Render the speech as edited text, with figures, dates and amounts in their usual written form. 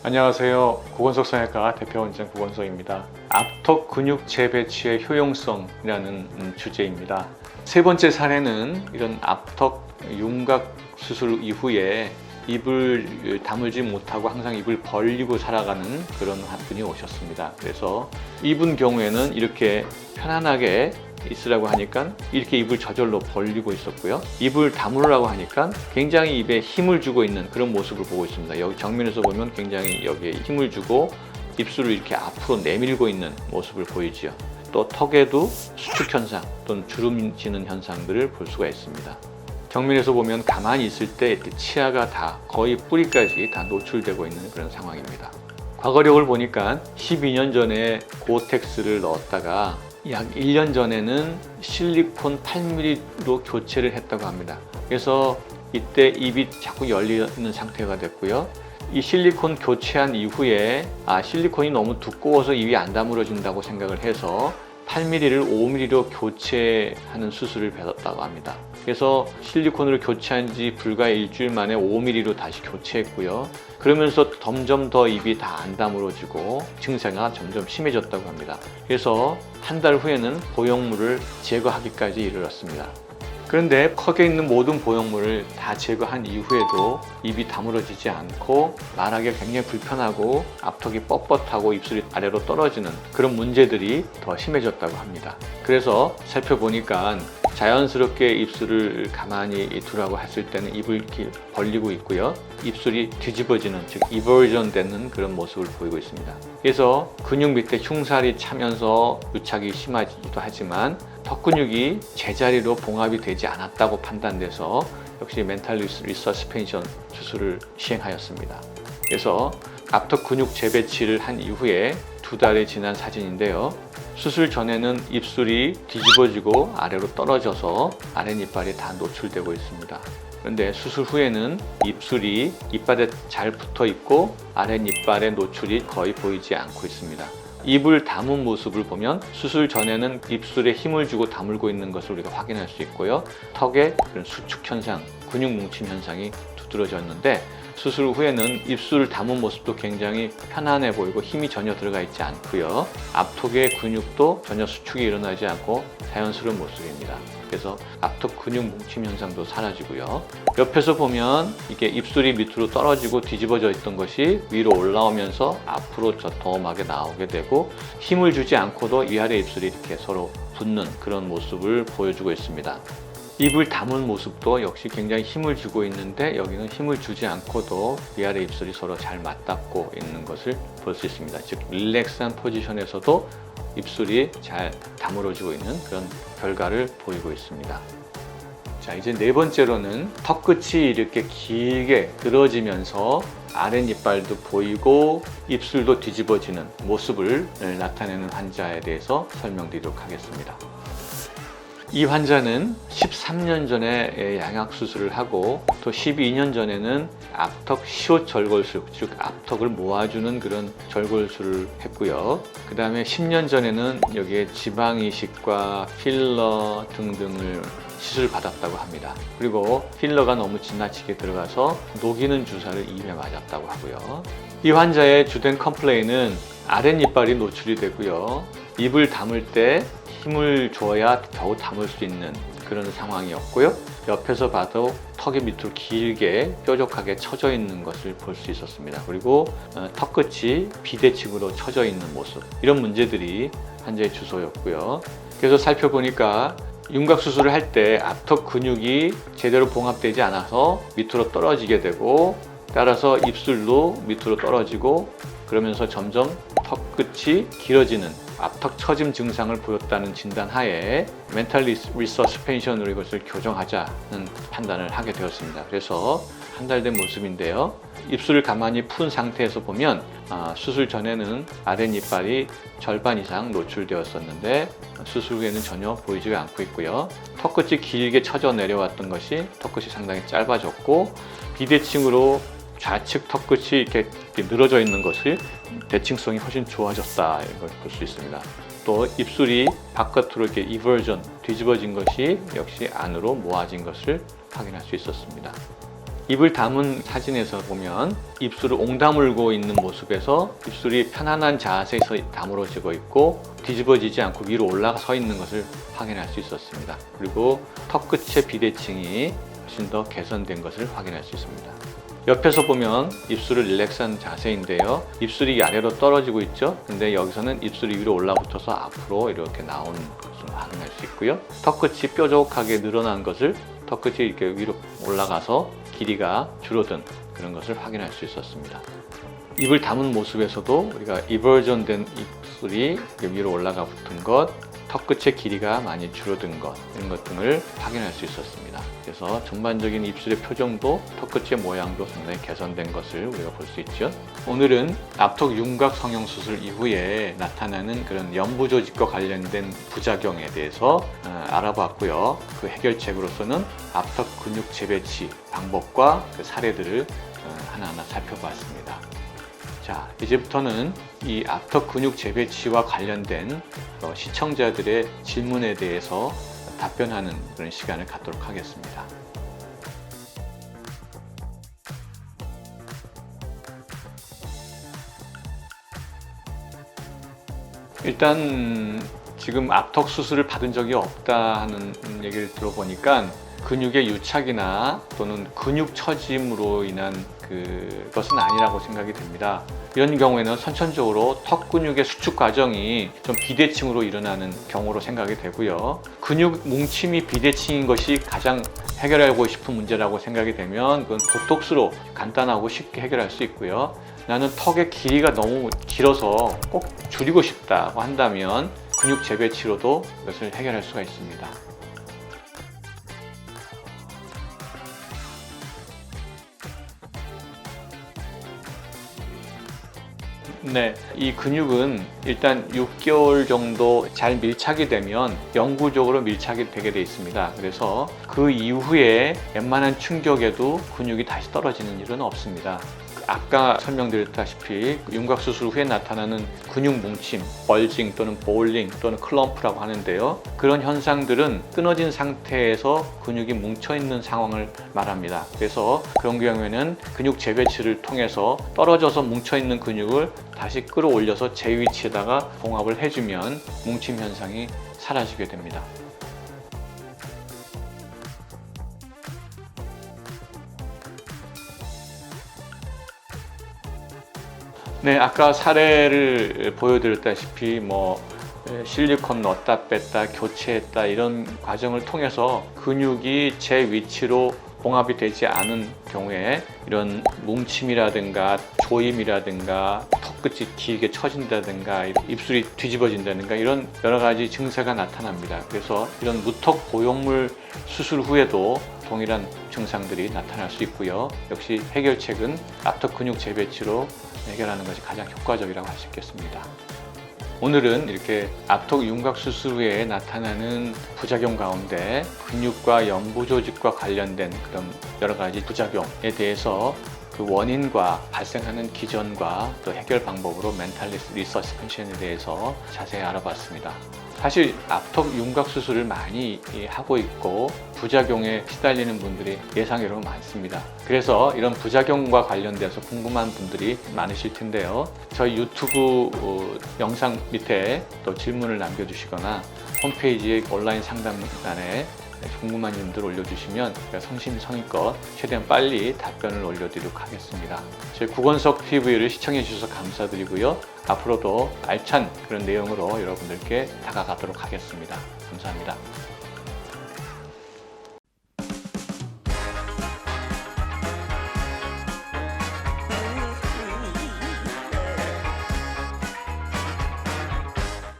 안녕하세요. 고건석 성형외과 대표원장 고건석입니다. 앞턱 근육 재배치의 효용성이라는 주제입니다. 세 번째 사례는 이런 앞턱 윤곽 수술 이후에 입을 다물지 못하고 항상 입을 벌리고 살아가는 그런 분이 오셨습니다. 그래서 이분 경우에는 이렇게 편안하게 있으라고 하니까 이렇게 입을 저절로 벌리고 있었고요. 입을 다물으라고 하니까 굉장히 입에 힘을 주고 있는 그런 모습을 보고 있습니다. 여기 정면에서 보면 굉장히 여기에 힘을 주고 입술을 이렇게 앞으로 내밀고 있는 모습을 보이지요. 또 턱에도 수축 현상 또는 주름 지는 현상들을 볼 수가 있습니다. 정면에서 보면 가만히 있을 때 치아가 다 거의 뿌리까지 다 노출되고 있는 그런 상황입니다. 과거력을 보니까 12년 전에 고텍스를 넣었다가 약 1년 전에는 실리콘 8mm로 교체를 했다고 합니다. 그래서 이때 입이 자꾸 열리는 상태가 됐고요. 이 실리콘 교체한 이후에 실리콘이 너무 두꺼워서 입이 안 다물어진다고 생각을 해서 8mm를 5mm로 교체하는 수술을 받았다고 합니다. 그래서 실리콘으로 교체한 지 불과 일주일 만에 5mm로 다시 교체했고요. 그러면서 점점 더 입이 다 안 다물어지고 증상이 점점 심해졌다고 합니다. 그래서 한 달 후에는 보형물을 제거하기까지 이르렀습니다. 그런데 턱에 있는 모든 보형물을 다 제거한 이후에도 입이 다물어지지 않고 말하기가 굉장히 불편하고 앞턱이 뻣뻣하고 입술이 아래로 떨어지는 그런 문제들이 더 심해졌다고 합니다. 그래서 살펴보니까 자연스럽게 입술을 가만히 두라고 했을 때는 입을 이렇게 벌리고 있고요. 입술이 뒤집어지는, 즉 이버전 되는 그런 모습을 보이고 있습니다. 그래서 근육 밑에 흉살이 차면서 유착이 심하기도 하지만 턱 근육이 제자리로 봉합이 되지 않았다고 판단돼서 역시 멘탈 리서스펜션 수술을 시행하였습니다. 그래서 앞턱 근육 재배치를 한 이후에 2달이 지난 사진인데요. 수술 전에는 입술이 뒤집어지고 아래로 떨어져서 아랫이빨이 다 노출되고 있습니다. 그런데 수술 후에는 입술이 이빨에 잘 붙어 있고 아랫이빨의 노출이 거의 보이지 않고 있습니다. 입을 담은 모습을 보면 수술 전에는 입술에 힘을 주고 다물고 있는 것을 우리가 확인할 수 있고요. 턱에 그런 수축 현상, 근육 뭉침 현상이 두드러졌는데 수술 후에는 입술을 담은 모습도 굉장히 편안해 보이고 힘이 전혀 들어가 있지 않고요. 앞턱의 근육도 전혀 수축이 일어나지 않고 자연스러운 모습입니다. 그래서 앞턱 근육 뭉침 현상도 사라지고요. 옆에서 보면 이게 입술이 밑으로 떨어지고 뒤집어져 있던 것이 위로 올라오면서 앞으로 더험하게 나오게 되고 힘을 주지 않고도 위아래 입술이 이렇게 서로 붙는 그런 모습을 보여주고 있습니다. 입을 담은 모습도 역시 굉장히 힘을 주고 있는데 여기는 힘을 주지 않고도 위아래 입술이 서로 잘 맞닿고 있는 것을 볼 수 있습니다. 즉 릴렉스한 포지션에서도 입술이 잘 다물어지고 있는 그런 결과를 보이고 있습니다. 자, 이제 네 번째로는 턱끝이 이렇게 길게 늘어지면서 아랫이빨도 보이고 입술도 뒤집어지는 모습을 나타내는 환자에 대해서 설명드리도록 하겠습니다. 이 환자는 13년 전에 양악 수술을 하고 또 12년 전에는 앞턱 시옷 절골술, 즉 앞턱을 모아주는 그런 절골술을 했고요. 그 다음에 10년 전에는 여기에 지방 이식과 필러 등등을 시술을 받았다고 합니다. 그리고 필러가 너무 지나치게 들어가서 녹이는 주사를 입에 맞았다고 하고요. 이 환자의 주된 컴플레인은 아랫이빨이 노출이 되고요. 입을 담을 때 힘을 줘야 겨우 담을 수 있는 그런 상황이었고요. 옆에서 봐도 턱의 밑으로 길게 뾰족하게 처져 있는 것을 볼 수 있었습니다. 그리고 턱끝이 비대칭으로 처져 있는 모습, 이런 문제들이 환자의 주소였고요. 그래서 살펴보니까 윤곽 수술을 할 때 앞턱 근육이 제대로 봉합되지 않아서 밑으로 떨어지게 되고 따라서 입술도 밑으로 떨어지고 그러면서 점점 턱끝이 길어지는 앞턱 처짐 증상을 보였다는 진단 하에 멘탈 리서스펜션으로 이것을 교정하자는 판단을 하게 되었습니다. 그래서 한 달 된 모습인데요. 입술을 가만히 푼 상태에서 보면 수술 전에는 아랫이빨이 절반 이상 노출되었었는데 수술 후에는 전혀 보이지가 않고 있고요. 턱끝이 길게 처져 내려왔던 것이 턱끝이 상당히 짧아졌고 비대칭으로 좌측 턱끝이 이렇게 늘어져 있는 것이 대칭성이 훨씬 좋아졌다, 이걸 볼 수 있습니다. 또 입술이 바깥으로 이렇게 이버전, 뒤집어진 것이 역시 안으로 모아진 것을 확인할 수 있었습니다. 입을 담은 사진에서 보면 입술을 옹다물고 있는 모습에서 입술이 편안한 자세에서 다물어지고 있고 뒤집어지지 않고 위로 올라가 서 있는 것을 확인할 수 있었습니다. 그리고 턱 끝의 비대칭이 훨씬 더 개선된 것을 확인할 수 있습니다. 옆에서 보면 입술을 릴렉스한 자세인데요. 입술이 아래로 떨어지고 있죠. 근데 여기서는 입술이 위로 올라붙어서 앞으로 이렇게 나온 것을 확인할 수 있고요. 턱 끝이 뾰족하게 늘어난 것을 턱 끝이 이렇게 위로 올라가서 길이가 줄어든 그런 것을 확인할 수 있었습니다. 입을 담은 모습에서도 우리가 이버전된 입술이 위로 올라가 붙은 것, 턱 끝의 길이가 많이 줄어든 것, 이런 것 등을 확인할 수 있었습니다. 그래서 전반적인 입술의 표정도 턱 끝의 모양도 상당히 개선된 것을 우리가 볼 수 있죠. 오늘은 앞턱 윤곽 성형 수술 이후에 나타나는 그런 연부 조직과 관련된 부작용에 대해서 알아봤고요. 그 해결책으로서는 앞턱 근육 재배치 방법과 그 사례들을 하나하나 살펴봤습니다. 자, 이제부터는 이 앞턱 근육 재배치와 관련된 시청자들의 질문에 대해서 답변하는 그런 시간을 갖도록 하겠습니다. 일단 지금 앞턱 수술을 받은 적이 없다 하는 얘기를 들어보니까 근육의 유착이나 또는 근육 처짐으로 인한 그것은 아니라고 생각이 됩니다. 이런 경우에는 선천적으로 턱 근육의 수축 과정이 좀 비대칭으로 일어나는 경우로 생각이 되고요. 근육 뭉침이 비대칭인 것이 가장 해결하고 싶은 문제라고 생각이 되면 그건 보톡스로 간단하고 쉽게 해결할 수 있고요. 나는 턱의 길이가 너무 길어서 꼭 줄이고 싶다고 한다면 근육 재배치로도 이것을 해결할 수가 있습니다. 네, 이 근육은 일단 6개월 정도 잘 밀착이 되면 영구적으로 밀착이 되게 되어 있습니다. 그래서 그 이후에 웬만한 충격에도 근육이 다시 떨어지는 일은 없습니다. 아까 설명드렸다시피 윤곽수술 후에 나타나는 근육 뭉침, 벌징 또는 볼링 또는 클럼프라고 하는데요. 그런 현상들은 끊어진 상태에서 근육이 뭉쳐있는 상황을 말합니다. 그래서 그런 경우에는 근육 재배치를 통해서 떨어져서 뭉쳐있는 근육을 다시 끌어올려서 제 위치에다가 봉합을 해주면 뭉침 현상이 사라지게 됩니다. 네, 아까 사례를 보여드렸다시피 실리콘 넣었다 뺐다 교체했다 이런 과정을 통해서 근육이 제 위치로 봉합이 되지 않은 경우에 이런 뭉침이라든가 조임이라든가 턱 끝이 길게 처진다든가 입술이 뒤집어진다든가 이런 여러 가지 증세가 나타납니다. 그래서 이런 무턱 보형물 수술 후에도 동일한 증상들이 나타날 수 있고요. 역시 해결책은 앞턱 근육 재배치로 해결하는 것이 가장 효과적이라고 할 수 있겠습니다. 오늘은 이렇게 앞턱 윤곽 수술 후에 나타나는 부작용 가운데 근육과 연부 조직과 관련된 그런 여러 가지 부작용에 대해서 그 원인과 발생하는 기전과 또 해결 방법으로 멘탈 리서치 컨디션에 대해서 자세히 알아봤습니다. 사실 앞턱 윤곽 수술을 많이 하고 있고 부작용에 시달리는 분들이 예상외로 많습니다. 그래서 이런 부작용과 관련돼서 궁금한 분들이 많으실 텐데요. 저희 유튜브 영상 밑에 또 질문을 남겨주시거나 홈페이지의 온라인 상담란에 궁금한 점들 올려주시면 제가 성심성의껏 최대한 빨리 답변을 올려드리도록 하겠습니다. 저희 구건석 TV를 시청해 주셔서 감사드리고요. 앞으로도 알찬 그런 내용으로 여러분들께 다가가도록 하겠습니다. 감사합니다.